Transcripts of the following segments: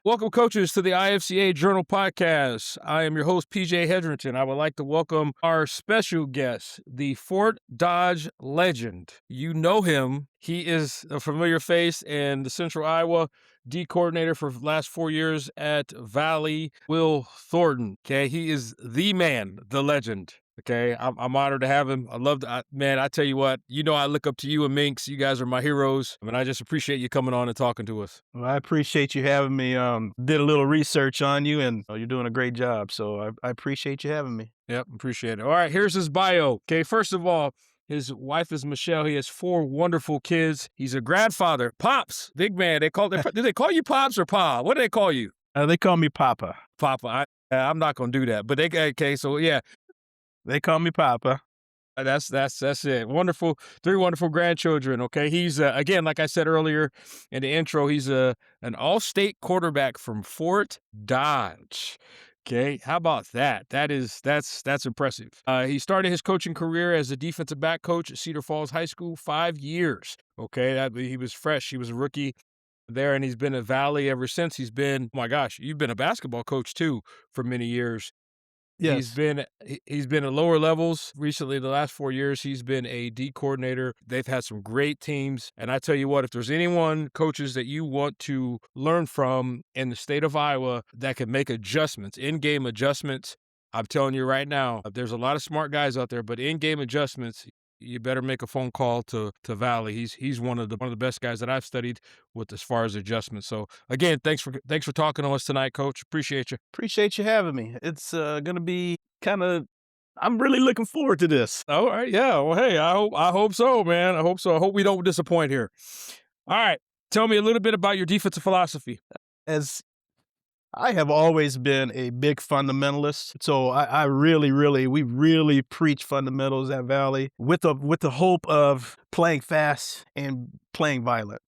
Welcome, coaches, to the IFCA Journal Podcast. I am your host, PJ Hedrington. I would like to welcome our special guest, the Fort Dodge legend. You know him. He is a familiar face in the Central Iowa D coordinator for the last 4 years at Valley, Will Thornton. Okay, he is the man, the legend. Okay, I'm honored to have him. I love man, I tell you what, I look up to you and Minx. You guys are my heroes. I mean, I just appreciate you coming on and talking to us. Well, I appreciate you having me. Did a little research on you, and you're doing a great job. So I appreciate you having me. Yep, appreciate it. All right, here's his bio. Okay, first of all, his wife is Michelle. He has 4 wonderful kids. He's a grandfather. Pops, big man. Do they call you Pops or Pa? What do they call you? They call me Papa. Papa. I'm not gonna do that. But okay. So yeah, They call me Papa. that's it. Wonderful, 3 wonderful grandchildren. Okay, he's again, like I said earlier in the intro, he's an all-state quarterback from Fort Dodge. Okay, how about that? That's impressive. He started his coaching career as a defensive back coach at Cedar Falls High School, 5 years. Okay, he was fresh. He was a rookie there, and he's been at Valley ever since. Oh my gosh, you've been a basketball coach too for many years. He's Yes. been he's been at lower levels recently. The last 4 years, he's been a D coordinator. They've had some great teams, and I tell you what, if there's anyone, coaches, that you want to learn from in the state of Iowa that can make adjustments, in-game adjustments, I'm telling you right now, there's a lot of smart guys out there, but in-game adjustments, you better make a phone call to Valley. He's one of the best guys that I've studied with as far as adjustments. So again, thanks for talking to us tonight, Coach. Appreciate you. Appreciate you having me. It's gonna be kind of. I'm really looking forward to this. All right. Yeah. Well, hey, I hope so, man. I hope so. I hope we don't disappoint here. All right. Tell me a little bit about your defensive philosophy. As I have always been a big fundamentalist, so I we really preach fundamentals at Valley with the hope of playing fast and playing violent.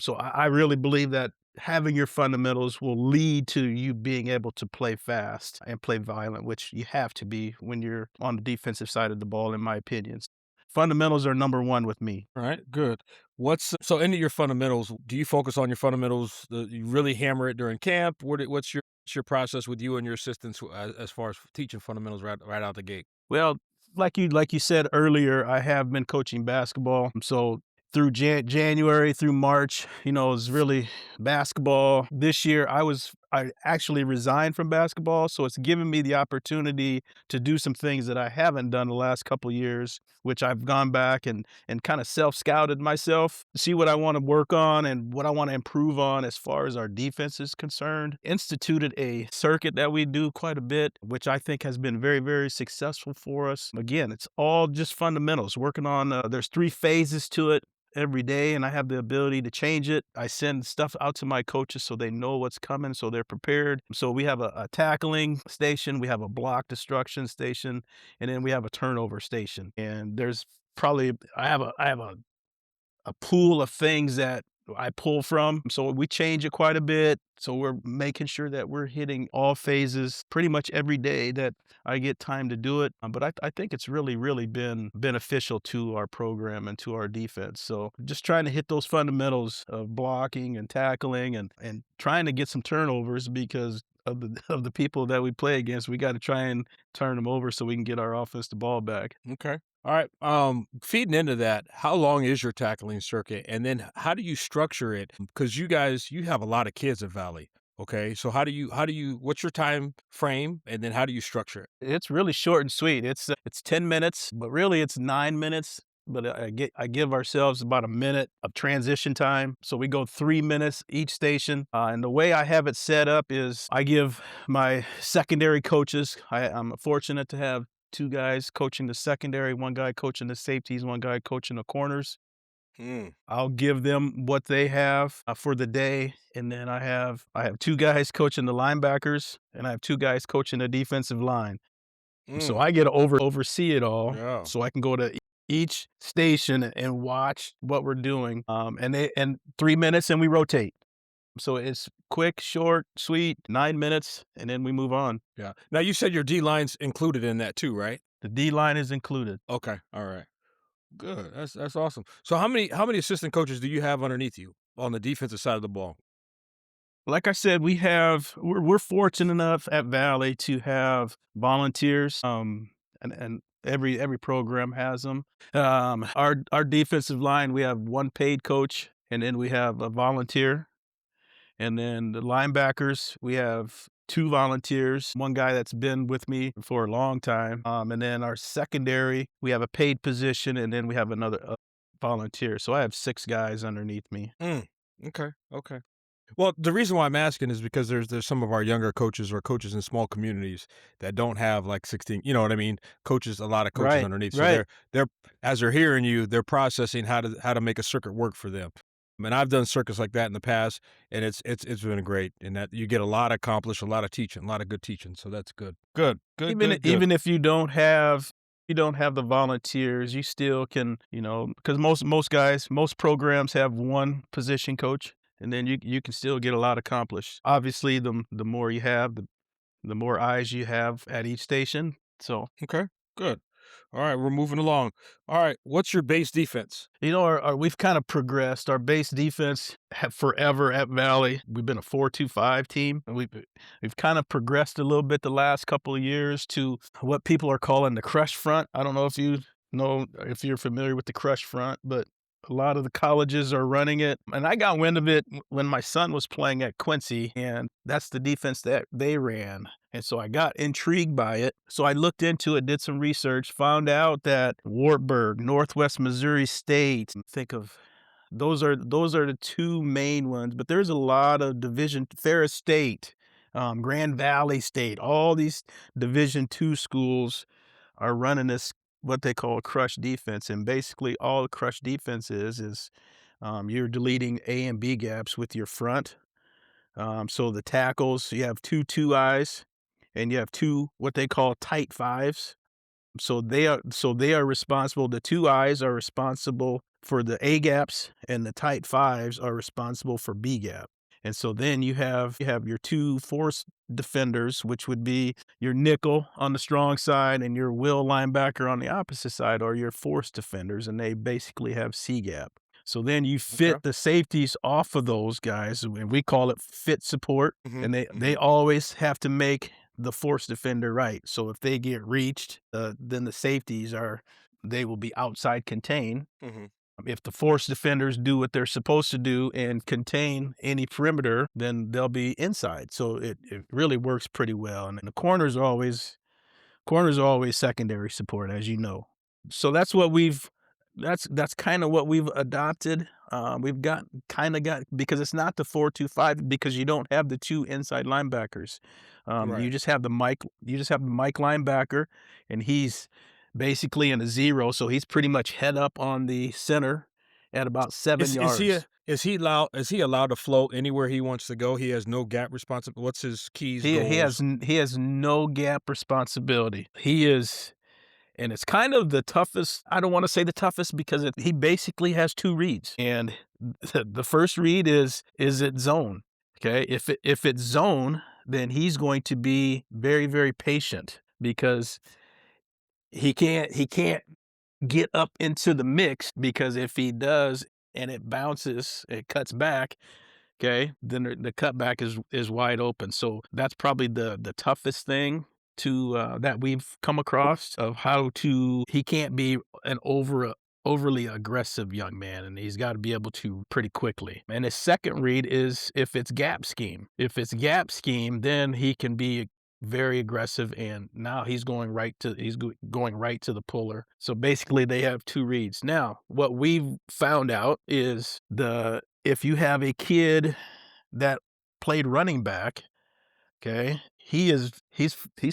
So I really believe that having your fundamentals will lead to you being able to play fast and play violent, which you have to be when you're on the defensive side of the ball, in my opinions. Fundamentals are number one with me. All right. Good. Into your fundamentals? Do you focus on your fundamentals? You really hammer it during camp? What's your process with you and your assistants as far as teaching fundamentals right out the gate? Well, like you said earlier, I have been coaching basketball. So through January through March, it's really basketball. This year I actually resigned from basketball, so it's given me the opportunity to do some things that I haven't done the last couple years, which I've gone back and kind of self-scouted myself, see what I want to work on and what I want to improve on as far as our defense is concerned. Instituted a circuit that we do quite a bit, which I think has been very, very successful for us. Again, it's all just fundamentals, working on, there's 3 phases to it every day, and I have the ability to change it. I send stuff out to my coaches so they know what's coming, so they're prepared. So we have a tackling station, we have a block destruction station, and then we have a turnover station. And there's probably I have a pool of things that I pull from. So we change it quite a bit. So we're making sure that we're hitting all phases pretty much every day that I get time to do it. But I think it's really, really been beneficial to our program and to our defense. So just trying to hit those fundamentals of blocking and tackling and trying to get some turnovers because of the people that we play against. We got to try and turn them over so we can get our offense the ball back. Okay. All right. Feeding into that, how long is your tackling circuit, and then how do you structure it? Because you have a lot of kids at Valley. Okay, so what's your time frame, and then how do you structure it? It's really short and sweet. It's 10 minutes, but really it's 9 minutes. But I give ourselves about a minute of transition time. So we go 3 minutes each station. And the way I have it set up is I give my secondary coaches, I'm fortunate to have 2 guys coaching the secondary, 1 guy coaching the safeties, 1 guy coaching the corners. Mm, I'll give them what they have for the day, and then I have 2 guys coaching the linebackers, and I have 2 guys coaching the defensive line. So mm, I get to oversee it all, yeah. so I can go to each station and watch what we're doing. And 3 minutes and we rotate. So it's quick, short, sweet, 9 minutes, and then we move on. Yeah. Now you said your D line's included in that too, right? The D line is included. Okay. All right. Good. That's awesome. So how many assistant coaches do you have underneath you on the defensive side of the ball? Like I said, we're fortunate enough at Valley to have volunteers, and every program has them. Our defensive line, we have one paid coach, and then we have a volunteer. And then the linebackers, we have 2 volunteers, one guy that's been with me for a long time. And then our secondary, we have a paid position, and then we have another volunteer. So I have 6 guys underneath me. Mm, okay, okay. Well, the reason why I'm asking is because there's some of our younger coaches or coaches in small communities that don't have like 16, you know what I mean? Coaches, a lot of coaches Right, underneath. So right. they're as they're hearing you, they're processing how to make a circuit work for them. And I've done circuits like that in the past, and it's been great. And that you get a lot accomplished, a lot of teaching, a lot of good teaching. So that's good. Good, good, Even good, good. even if you don't have the volunteers, you still can, because most guys, most programs have one position coach, and then you can still get a lot accomplished. Obviously, the more you have, the more eyes you have at each station. So, Okay, good. All right, we're moving along. All right, what's your base defense? we've kind of progressed. Our base defense have forever at Valley. We've been a 4-2-5 team, and we've kind of progressed a little bit the last couple of years to what people are calling the crush front. I don't know if you're familiar with the crush front, but a lot of the colleges are running it. And I got wind of it when my son was playing at Quincy, and that's the defense that they ran. And so I got intrigued by it. So I looked into it, did some research, found out that Wartburg, Northwest Missouri State, think of those are the 2 main ones, but there's a lot of division Ferris State, Grand Valley State, all these Division II schools are running this what they call a crush defense. And basically all a crush defense is you're deleting A and B gaps with your front. So the tackles, you have two eyes, and you have 2 what they call tight fives. So they are responsible. The 2 eyes are responsible for the A gaps, and the tight fives are responsible for B gap. And so then you have your 2 force defenders, which would be your nickel on the strong side and your will linebacker on the opposite side, or your force defenders, and they basically have C gap. So then you Okay. fit the safeties off of those guys, and we call it fit support, Hmm. and they always have to make the force defender right. So if they get reached, then the safeties they will be outside contain. Hmm. If the force defenders do what they're supposed to do and contain any perimeter, then they'll be inside. So it really works pretty well. And the corners are always secondary support, as you know. So that's kind of what we've adopted. We've got because it's not the 4-2-5 because you don't have the 2 inside linebackers. Right. You just have the Mike linebacker, and he's basically in a zero, so he's pretty much head up on the center at about 7 Is he yards. allowed to flow anywhere he wants to go? He has no gap responsibility. What's his keys, goals? He has no gap responsibility. He is And it's kind of the toughest. I don't wanna say the toughest because he basically has 2 reads, and the first read is it zone, okay? If it's zone, then he's going to be very, very patient because he can't get up into the mix, because if he does and it bounces, it cuts back, okay, then the cutback is wide open. So that's probably the toughest thing that we've come across of how to. He can't be an overly aggressive young man, and he's got to be able to pretty quickly. And his second read is if it's gap scheme. If it's gap scheme, then he can be very aggressive, and now going right to the puller. So basically they have 2 reads. Now, what we've found out is the if you have a kid that played running back, okay, he's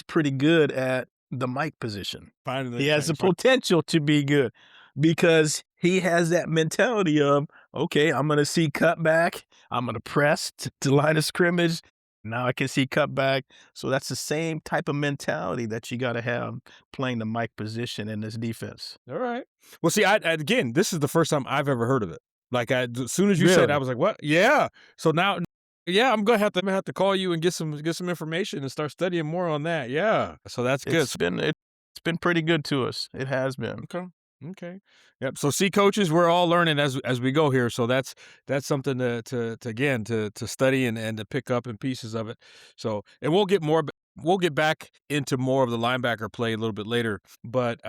pretty good at the Mike position. Finally, He has the potential to be good because he has that mentality of, okay, I'm going to see cutback. I'm going to press to line of scrimmage. Now I can see cutback. So that's the same type of mentality that you got to have playing the Mike position in this defense. all right. Well, see, again, this is the first time I've ever heard of it. Like, as soon as you said, I Really? was like, "What?" Yeah. So now, yeah, I'm gonna have to call you and get some information and start studying more on that. Yeah. So that's good. It's been pretty good to us. It has been. Okay. Okay. Yep. So see, coaches, we're all learning as we go here. So that's something to again to study and to pick up in pieces of it. So and we'll get back into more of the linebacker play a little bit later. But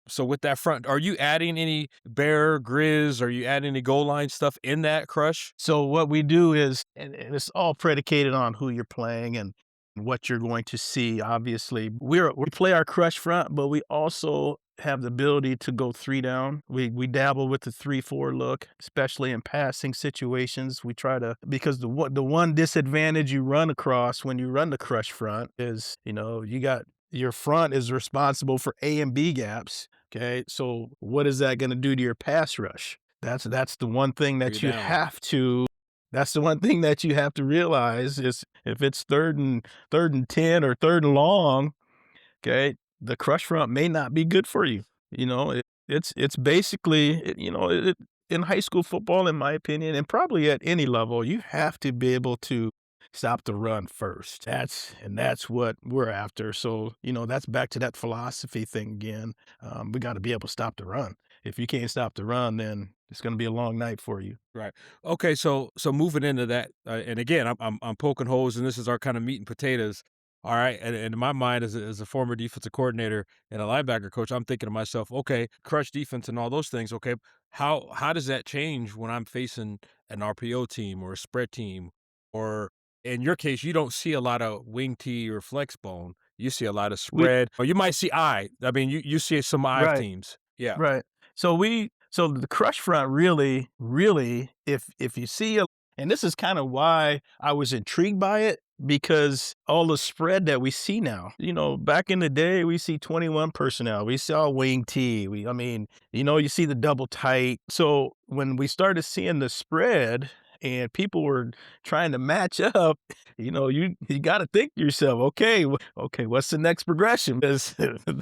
so with that front, are you adding any bear grizz? Are you adding any goal line stuff in that crush? So what we do is, and it's all predicated on who you're playing and what you're going to see. Obviously, we play our crush front, but we also have the ability to go three down. We dabble with the 3-4 look, especially in passing situations. We try to, because the one disadvantage you run across when you run the crush front is, you got your front is responsible for A and B gaps. Okay, so what is that going to do to your pass rush? That's the one thing Are you that you down? have to that's the one thing that you have to realize is if it's third and 10 or third and long, okay, the crush front may not be good for you. It's basically, in high school football, in my opinion, and probably at any level, you have to be able to stop the run first. That's what we're after. So, that's back to that philosophy thing again. We got to be able to stop the run. If you can't stop the run, then it's going to be a long night for you. Right. Okay. So moving into that, and again, I'm poking holes, and this is our kind of meat and potatoes. All right. And in my mind, as a former defensive coordinator and a linebacker coach, I'm thinking to myself, okay, crush defense and all those things. Okay, how does that change when I'm facing an RPO team or a spread team, or in your case, you don't see a lot of wing T or flex bone. You see a lot of We spread, or you might see I. I mean, you see some I Right. teams. Yeah. Right. So the crush front really, if you see a and this is kind of why I was intrigued by it, because all the spread that we see now, back in the day, we see 21 personnel, we saw wing T, you see the double tight. So when we started seeing the spread and people were trying to match up, you got to think to yourself, okay, okay, what's the next progression? Because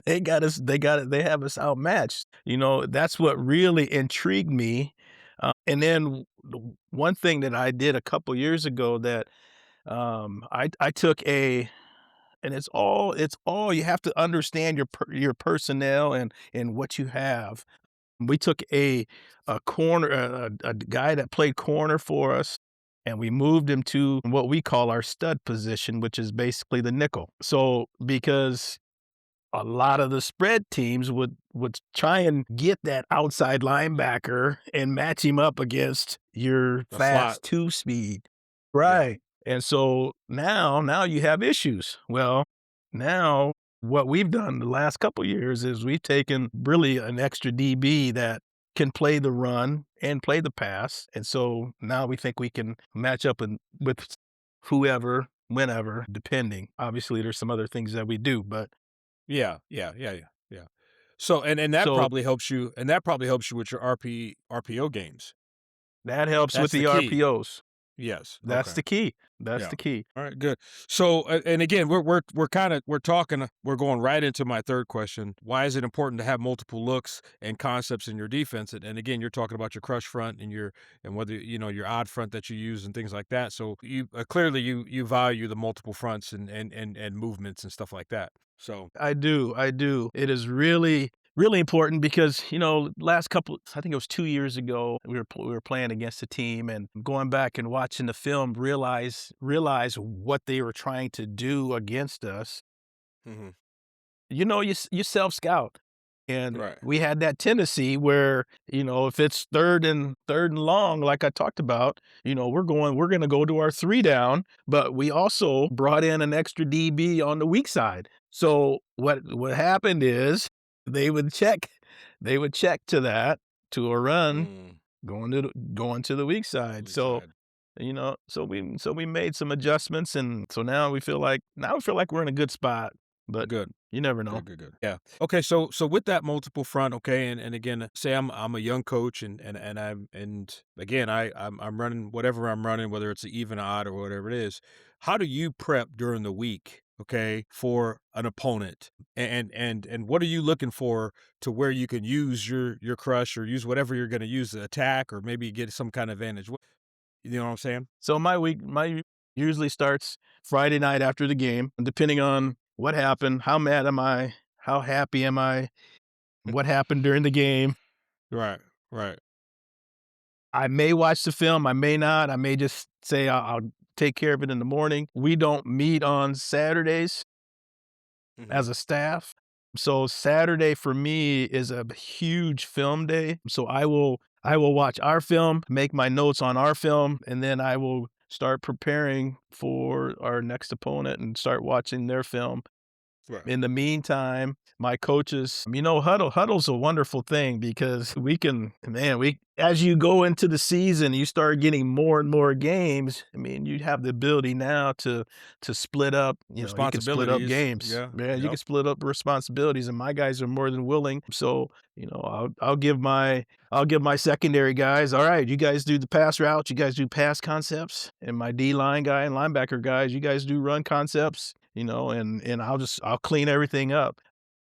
they have us outmatched. That's what really intrigued me. And then one thing that I did a couple years ago that I took and it's all you have to understand your personnel and what you have. We took a corner a guy that played corner for us, and we moved him to what we call our stud position, which is basically the nickel. So because a lot of the spread teams would try and get that outside linebacker and match him up against your The slot. fast two speed. Yeah. Right. And so now you have issues. Well, now what we've done the last couple years is we've taken really an extra DB that can play the run and play the pass. And so now we think we can match up with whoever, whenever, depending. Obviously, there's some other things that we do, but Yeah, yeah, yeah, yeah, yeah. So and that so probably helps you and that probably helps you with your RPO games. that helps with That's the the key. RPOs. Yes, That's okay. the key. That's Yeah. the key. Alright, good. So, and again, we're kinda we're talking we're going right into my 3rd question. Why is it important to have multiple looks and concepts in your defense? And again, you're talking about your crush front and your and whether, your odd front that you use and things like that. So, you clearly you value the multiple fronts and movements and stuff like that. So I do. It is really, really important because, last couple I think it was 2 years ago, we were playing against a team and going back and watching the film, realize what they were trying to do against us. Mhm. You self-scout, and Right. we had that tendency where, if it's third and long, like I talked about, we're gonna go to our 3 down, but we also brought in an extra DB on the weak side. So what happened is they would check to that, to a run, Mm, going to the weak side. weak So, side. so we made some adjustments, and so now we feel like we're in a good spot, but Good. you never know. Good, good, good. Yeah. Okay. So with that multiple front, okay, and again, say I'm a young coach, and again I'm running whatever I'm running, whether it's an even odd or whatever it is. How do you prep during the week, okay, for an opponent, and what are you looking for to where you can use your crush or use whatever you're going to use to attack or maybe get some kind of advantage? You know what I'm saying? So my usually starts Friday night after the game, depending on what happened, how mad am I, how happy am I, what happened during the game. Right, right. I may watch the film, I may not, I may just say I'll take care of it in the morning. We don't meet on Saturdays Mhm. as a staff. So Saturday for me is a huge film day. So I will watch our film, make my notes on our film, and then I will start preparing for our next opponent and start watching their film. Right. In the meantime, my coaches, huddle's a wonderful thing because we can, man, we, as you go into the season, you start getting more and more games. I mean, you have the ability now to split up, you can split up Responsibilities. games. Yeah. Man, you can Yep. split up responsibilities, and my guys are more than willing. So, I'll give my secondary guys, all right, you guys do the pass routes, you guys do pass concepts, and my D line guy and linebacker guys, you guys do run concepts, and I'll clean everything up.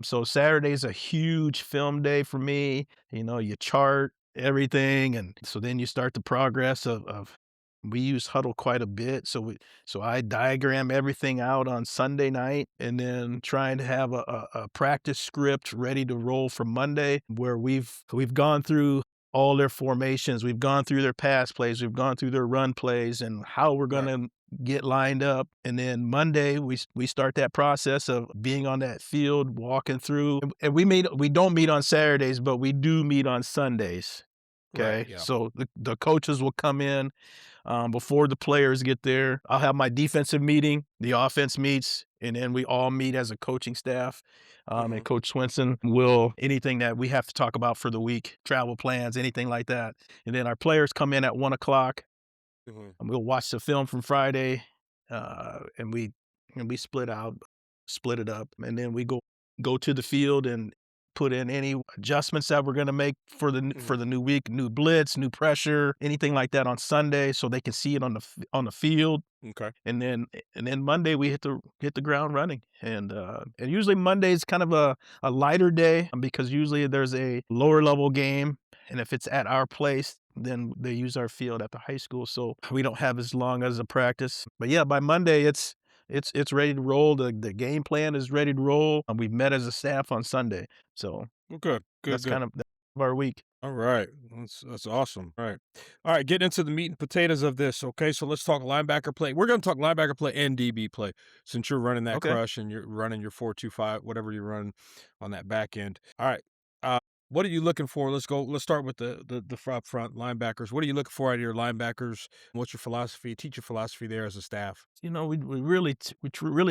So Saturday's a huge film day for me. You chart everything, and so then you start the progress of we use Huddle quite a bit. So I diagram everything out on Sunday night and then trying to have a practice script ready to roll for Monday where we've gone through all their formations, we've gone through their pass plays, we've gone through their run plays and how we're Right. gonna get lined up. And then Monday, we start that process of being on that field, walking through. And we don't meet on Saturdays, but we do meet on Sundays. Right. Okay, Yeah. so the coaches will come in before the players get there. I'll have my defensive meeting, the offense meets, and then we all meet as a coaching staff. And Mhm. Coach Swinson will anything that we have to talk about for the week, travel plans, anything like that. And then our players come in at 1 o'clock Mhm. and we'll watch the film from Friday, and we split it up, and then we go to the field and put in any adjustments that we're gonna make for Mhm. the new week, new blitz, new pressure, anything like that on Sunday, so they can see it on the field. Okay. And then Monday we hit the ground running, and usually Monday is kind of a lighter day because usually there's a lower level game, and if it's at our place, then they use our field at the high school, so we don't have as long as a practice. But yeah, by Monday it's ready to roll. The game plan is ready to roll, and we've met as a staff on Sunday, so Well, good. Good. that's Good. kind of our week. All right. That's awesome. All right. All right. Get into the meat and potatoes of this. Okay. So let's talk linebacker play. We're going to talk linebacker play and DB play since you're running that Okay. crush and you're running your 4-2-5, whatever you run on that back end. All right. What are you looking for? Let's go. Let's start with the front linebackers. What are you looking for out of your linebackers? What's your philosophy? Teach your philosophy there as a staff. We really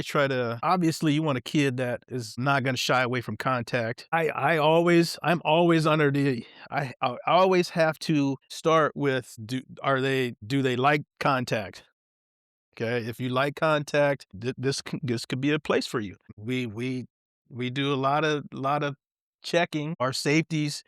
try to, obviously, you want a kid that is not gonna shy away from contact. I'm always under the I always have to start with, do they like contact? Okay, if you like contact, this could be a place for you. We do a lot of checking. Our safeties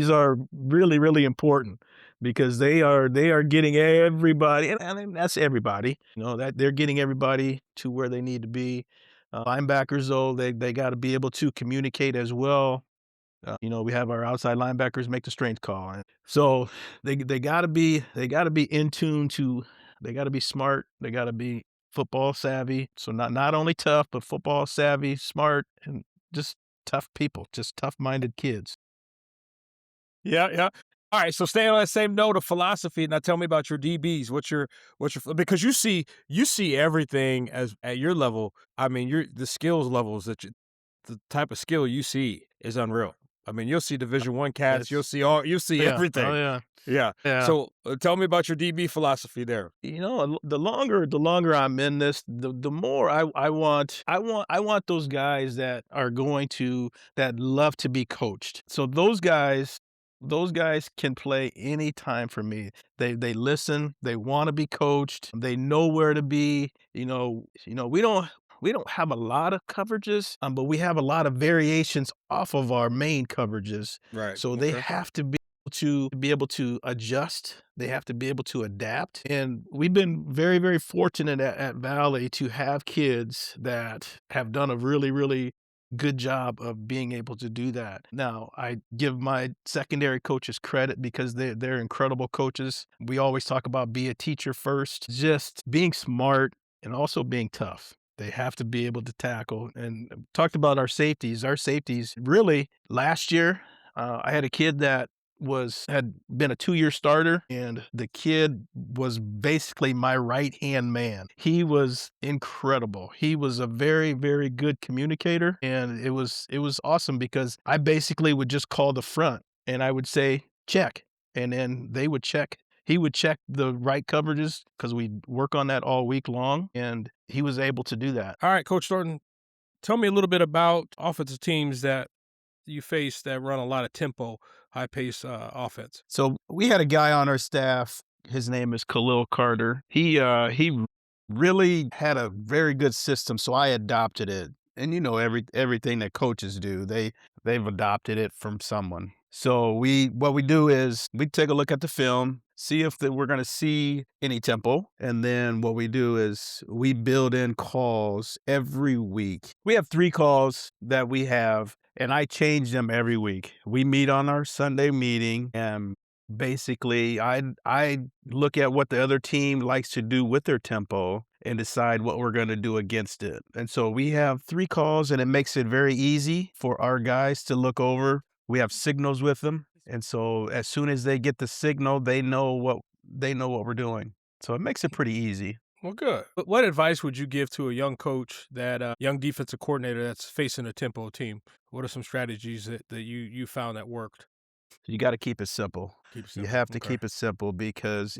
are really, really important because they are getting everybody, and that's everybody. That they're getting everybody to where they need to be. Linebackers, though, they got to be able to communicate as well. We have our outside linebackers make the strength call, and so they gotta be in tune to. They gotta be smart. They gotta be football savvy. So not only tough, but football savvy, smart, and just tough people, just tough minded kids. Yeah, yeah. All right, so stay on that same note of philosophy. Now tell me about your DBs. What's your because you see everything as at your level. I mean, your the skills levels the type of skill you see is unreal. I mean, you'll see Division One cats. It's You'll see Yeah. Oh everything. yeah. Yeah. Yeah. So tell me about your DB philosophy there. The longer I'm in this, the more I want those guys that are going to that love to be coached. So those guys can play any time for me. They listen, they want to be coached, they know where to be. We don't have a lot of coverages, but we have a lot of variations off of our main coverages. Right. So they Okay. have to be able to adjust. They have to be able to adapt. And we've been very, very fortunate at Valley to have kids that have done a really, really good job of being able to do that. Now, I give my secondary coaches credit because they're incredible coaches. We always talk about be a teacher first, just being smart and also being tough. They have to be able to tackle and talked about our safeties. Our safeties really last year. I had a kid that had been a 2-year starter, and the kid was basically my right-hand man. He was incredible. He was a very, very good communicator, and it was awesome because I basically would just call the front, and I would say, "Check," and then they would check. He would check the right coverages because 'cause we'd work on that all week long, and he was able to do that. All right, Coach Thornton, tell me a little bit about offensive teams that you face that run a lot of tempo, high pace offense. So we had a guy on our staff. His name is Khalil Carter. He really had a very good system, so I adopted it. And you know everything that coaches do, they've adopted it from someone. So what we do is we take a look at the film, see if we're going to see any tempo, and then what we do is we build in calls every week. We have 3 calls that we have, and I change them every week. We meet on our Sunday meeting, and basically I look at what the other team likes to do with their tempo and decide what we're going to do against it. And so we have 3 calls, and it makes it very easy for our guys to look over. We have signals with them, and so as soon as they get the signal, they know what we're doing. So it makes it pretty easy. Well, good. But what advice would you give to a young coach, that young defensive coordinator that's facing a tempo team? What are some strategies that you found that worked? You gotta keep it simple. Keep it You simple. have to Okay. keep it simple because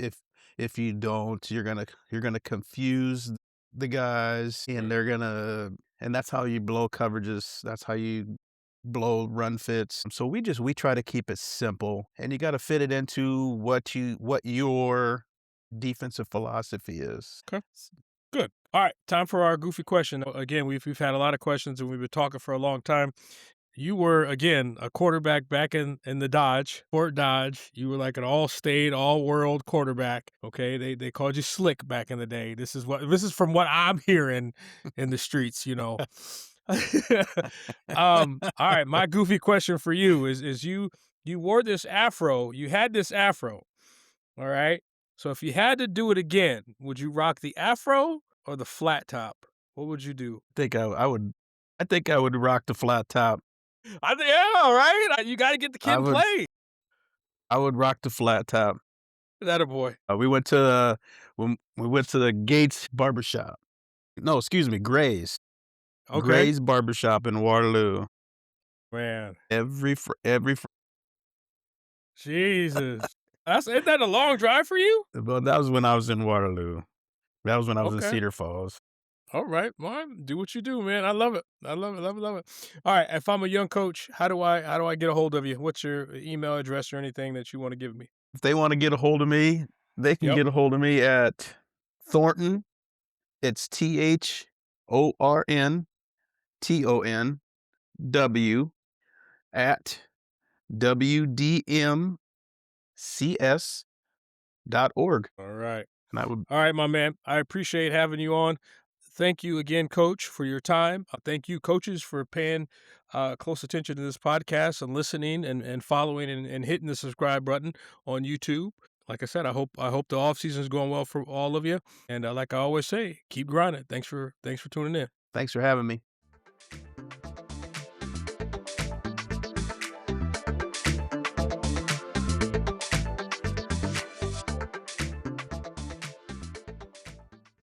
if you don't, you're gonna confuse the guys, and Right. and that's how you blow coverages. That's how you blow run fits. So we try to keep it simple, and you gotta fit it into what your defensive philosophy is. Okay. Good. All right. Time for our goofy question. Again, we've had a lot of questions and we've been talking for a long time. You were again a quarterback back in the Dodge, Fort Dodge. You were like an all-state, all-world quarterback. Okay, they called you slick back in the day. This is from what I'm hearing in the streets. All right, my goofy question for you is you wore this afro. You had this afro. All right. So if you had to do it again, would you rock the afro or the flat top? What would you do? I think I would rock the flat top. I think, yeah, all right. You got to get the I kid would play. I would rock the flat top. That a boy. We went to when we went to the Gates Barbershop. No, excuse me, Okay. Gray's Barbershop in Waterloo. Man, Every Jesus. Isn't that a long drive for you? well, that was when I was in Waterloo. That was when I was in Okay. Cedar Falls. All right. Well, do what you do, man. I love it. I love it. Love it. Love it. All right. If I'm a young coach, how do I get a hold of you? What's your email address or anything that you want to give me? If they wanna get a hold of me, they can Yep. get a hold of me at Thornton. It's THORNTONW at WDMCS.org. All right. And I would All right, my man. I appreciate having you on. Thank you again, Coach, for your time. Thank you, coaches, for paying close attention to this podcast and listening and following and hitting the subscribe button on YouTube. Like I said, I hope the off season is going well for all of you. And like I always say, keep grinding. Thanks for tuning in. thanks for having me.